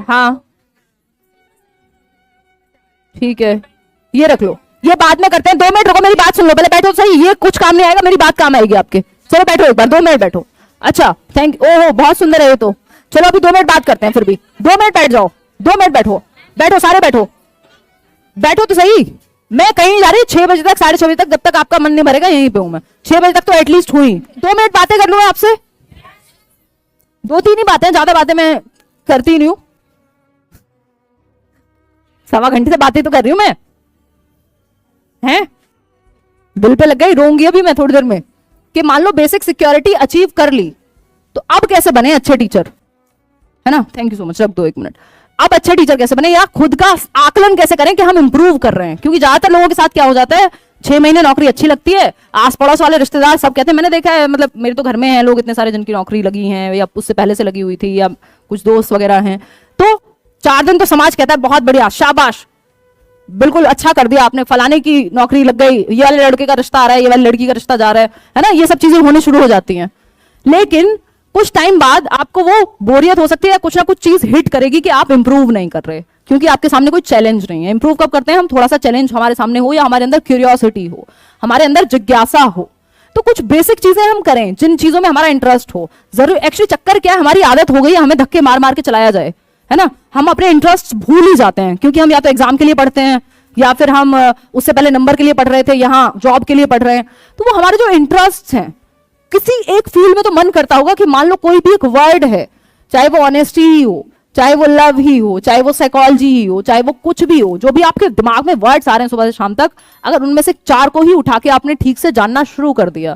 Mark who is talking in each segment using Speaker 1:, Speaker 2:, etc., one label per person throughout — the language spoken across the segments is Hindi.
Speaker 1: हाँ ठीक है, ये रख लो, ये बाद में करते हैं। 2 मिनट रुको, मेरी बात सुन लो, पहले बैठो तो सही, ये कुछ काम नहीं आएगा, मेरी बात काम आएगी आपके। चलो बैठो एक बार, 2 मिनट बैठो। अच्छा थैंक, ओहो बहुत सुंदर है ये तो। चलो अभी 2 मिनट बात करते हैं, फिर भी 2 मिनट बैठ जाओ, 2 मिनट बैठो, बैठो सारे बैठो, बैठो तो सही। मैं कहीं नहीं जा रही, 6 बजे तक, 6:30 बजे तक, जब तक आपका मन नहीं भरेगा यहीं पे हूं मैं। 6 बजे तक तो एटलीस्ट हुई, 2 मिनट बातें कर लूं मैं आपसे। 2-3 ही बातें, ज्यादा बातें मैं करती नहीं हूं। 1.25 घंटे से बातें तो कर रही हूं मैं, हैं बिल पे लग गई, रोऊंगी अभी मैं थोड़ी देर में। कि मान लो बेसिक सिक्योरिटी अचीव कर ली, तो अब कैसे बने अच्छे टीचर, है ना। थैंक यू सो मच, रख दो 1 मिनट। अब अच्छे टीचर कैसे बने, या खुद का आकलन कैसे करें कि हम इंप्रूव कर रहे हैं। क्योंकि ज्यादातर लोगों के साथ क्या हो जाता है, 6 महीने नौकरी अच्छी लगती है, आस पड़ोस वाले रिश्तेदार सब कहते हैं, मैंने देखा है, मतलब मेरे तो घर में हैं लोग इतने सारे जिनकी नौकरी लगी है, या उससे पहले से लगी हुई थी, या कुछ दोस्त वगैरह हैं, तो 4 दिन तो समाज कहता है बहुत बढ़िया, शाबाश, बिल्कुल अच्छा कर दिया आपने, फलाने की नौकरी लग गई, ये वाले लड़के का रिश्ता आ रहा है, ये वाली लड़की का रिश्ता जा रहा है ना, ये सब चीजें होने शुरू हो जाती हैं। लेकिन कुछ टाइम बाद आपको वो बोरियत हो सकती है, कुछ ना कुछ चीज हिट करेगी कि आप इंप्रूव नहीं कर रहे, क्योंकि आपके सामने कोई चैलेंज नहीं है। इंप्रूव कब करते हैं हम, थोड़ा सा चैलेंज हमारे सामने हो, या हमारे अंदर क्यूरियोसिटी हो, हमारे अंदर जिज्ञासा हो, तो कुछ बेसिक चीजें हम करें जिन चीजों में हमारा इंटरेस्ट हो। जरूर एक्चुअली चक्कर क्या है, हमारी आदत हो गई है हमें धक्के मार मार के चलाया जाए, है ना। हम अपने इंटरेस्ट भूल ही जाते हैं, क्योंकि हम या तो एग्जाम के लिए पढ़ते हैं, या फिर हम उससे पहले नंबर के लिए पढ़ रहे थे, यहाँ जॉब के लिए पढ़ रहे हैं। तो वो हमारे जो इंटरेस्ट हैं, किसी एक फील्ड में तो मन करता होगा कि मान लो कोई भी एक वर्ड है, चाहे वो ऑनेस्टी ही हो, चाहे वो लव ही हो, चाहे वो साइकोलॉजी ही हो, चाहे वो कुछ भी हो, जो भी आपके दिमाग में वर्ड्स आ रहे हैं सुबह से शाम तक, अगर उनमें से 4 को ही उठा के आपने ठीक से जानना शुरू कर दिया,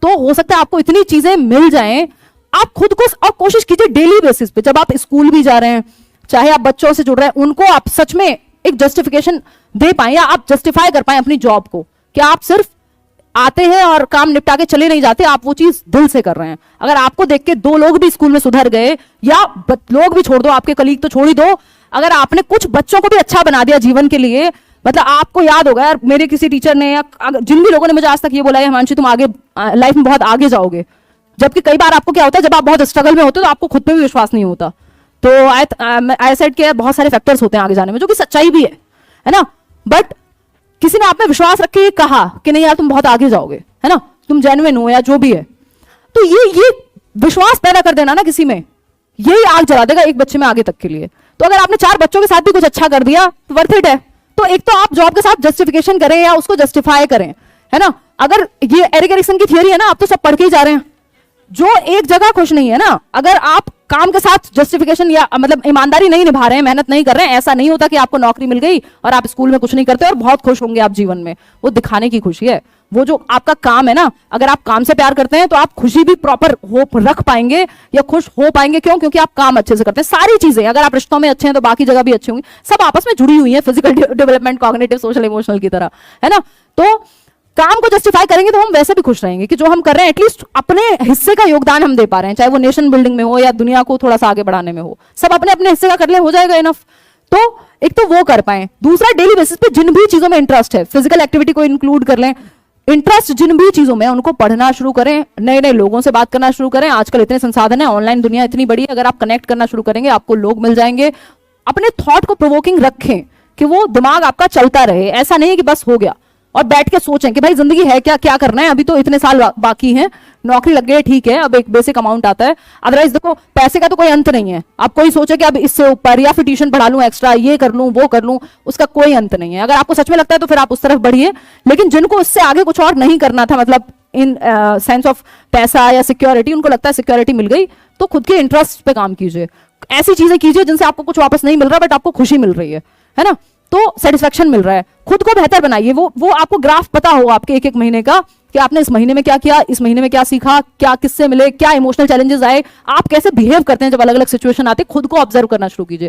Speaker 1: तो हो सकता है आपको इतनी चीजें मिल जाएं। आप खुद को और कोशिश कीजिए डेली बेसिस पे, जब आप स्कूल भी जा रहे हैं, चाहे आप बच्चों से जुड़ रहे हैं, उनको आप सच में एक जस्टिफिकेशन दे पाए, या आप जस्टिफाई कर पाए अपनी जॉब को, कि आप सिर्फ आते हैं और काम निपटा के चले नहीं जाते, आप वो चीज दिल से कर रहे हैं। अगर आपको देख के 2 लोग भी स्कूल में सुधर गए, या लोग भी छोड़ दो, आपके कलीग तो छोड़ ही दो, अगर आपने कुछ बच्चों को भी अच्छा बना दिया जीवन के लिए, मतलब आपको याद होगा यार, मेरे किसी टीचर ने, या जिन भी लोगों ने मुझे आज तक ये बोला है, हिमांशी तुम आगे लाइफ में बहुत आगे जाओगे, जबकि कई बार आपको क्या होता है, जब आप बहुत स्ट्रगल में होते हो तो आपको खुद पे भी विश्वास नहीं होता। तो आई सेड के बहुत सारे फैक्टर्स होते हैं आगे जाने में, जो कि सच्चाई भी है ना। बट किसी ने आप में विश्वास रख के ये कहा कि नहीं यार तुम बहुत आगे जाओगे, है ना, तुम जेन्युइन हो, या जो भी है, तो ये विश्वास पैदा कर देना ना किसी में, यही आग जला देगा एक बच्चे में आगे तक के लिए। तो अगर आपने 4 बच्चों के साथ भी कुछ अच्छा कर दिया तो वर्थ इट है। तो एक तो आप जॉब के साथ जस्टिफिकेशन करें, या उसको जस्टिफाई करें, है ना। अगर ये एरिक एरिक्सन की थियरी है ना, आप तो सब पढ़ के ही जा रहे हैं, जो एक जगह खुश नहीं है ना, अगर आप काम के साथ जस्टिफिकेशन या मतलब ईमानदारी नहीं निभा रहे हैं, मेहनत नहीं कर रहे हैं, ऐसा नहीं होता कि आपको नौकरी मिल गई और आप स्कूल में कुछ नहीं करते और बहुत खुश होंगे आप जीवन में। वो दिखाने की खुशी है, वो जो आपका काम है ना, अगर आप काम से प्यार करते हैं तो आप खुशी भी प्रॉपर होप रख पाएंगे, या खुश हो पाएंगे। क्यों? क्योंकि आप काम अच्छे से करते हैं। सारी चीजें, अगर आप रिश्तों में अच्छे हैं तो बाकी जगह भी अच्छी होंगी, सब आपस में जुड़ी हुई है, physical development, cognitive, social, emotional की तरह, है ना। तो काम को जस्टिफाई करेंगे तो हम वैसे भी खुश रहेंगे कि जो हम कर रहे हैं एटलीस्ट अपने हिस्से का योगदान हम दे पा रहे हैं, चाहे वो नेशन बिल्डिंग में हो या दुनिया को थोड़ा सा आगे बढ़ाने में हो, सब अपने अपने हिस्से का कर ले, हो जाएगा इनफ। तो एक तो वो कर पाए, दूसरा डेली बेसिस पे जिन भी चीजों में इंटरेस्ट है, फिजिकल एक्टिविटी को इंक्लूड कर लें, इंटरेस्ट जिन भी चीजों में उनको पढ़ना शुरू करें, नए नए लोगों से बात करना शुरू करें। आजकल इतने संसाधन है, ऑनलाइन दुनिया इतनी बड़ी है, अगर आप कनेक्ट करना शुरू करेंगे आपको लोग मिल जाएंगे। अपने थॉट को प्रोवोकिंग रखें कि वो दिमाग आपका चलता रहे, ऐसा नहीं है कि बस हो गया, और बैठ के सोचें कि भाई जिंदगी है क्या, क्या करना है, अभी तो इतने साल बाकी हैं, नौकरी लग गई ठीक है, अब एक बेसिक अमाउंट आता है, अदरवाइज देखो पैसे का तो कोई अंत नहीं है। आप कोई सोचे कि अब इससे ऊपर या फिर ट्यूशन पढ़ा लूं एक्स्ट्रा, ये कर लूं वो कर लूं, उसका कोई अंत नहीं है। अगर आपको सच में लगता है तो फिर आप उस तरफ बढ़िए, लेकिन जिनको इससे आगे कुछ और नहीं करना था, मतलब इन सेंस ऑफ पैसा या सिक्योरिटी, उनको लगता है सिक्योरिटी मिल गई, तो खुद के इंटरेस्ट पे काम कीजिए, ऐसी चीजें कीजिए जिनसे आपको कुछ वापस नहीं मिल रहा बट आपको खुशी मिल रही है ना, तो सेटिस्फेक्शन मिल रहा है। खुद को बेहतर बनाइए, वो आपको ग्राफ पता हो आपके एक एक महीने का कि आपने इस महीने में क्या किया, इस महीने में क्या सीखा, क्या किससे मिले, क्या इमोशनल चैलेंजेस आए, आप कैसे बिहेव करते हैं जब अलग अलग सिचुएशन आते हैं, खुद को ऑब्जर्व करना शुरू कीजिए।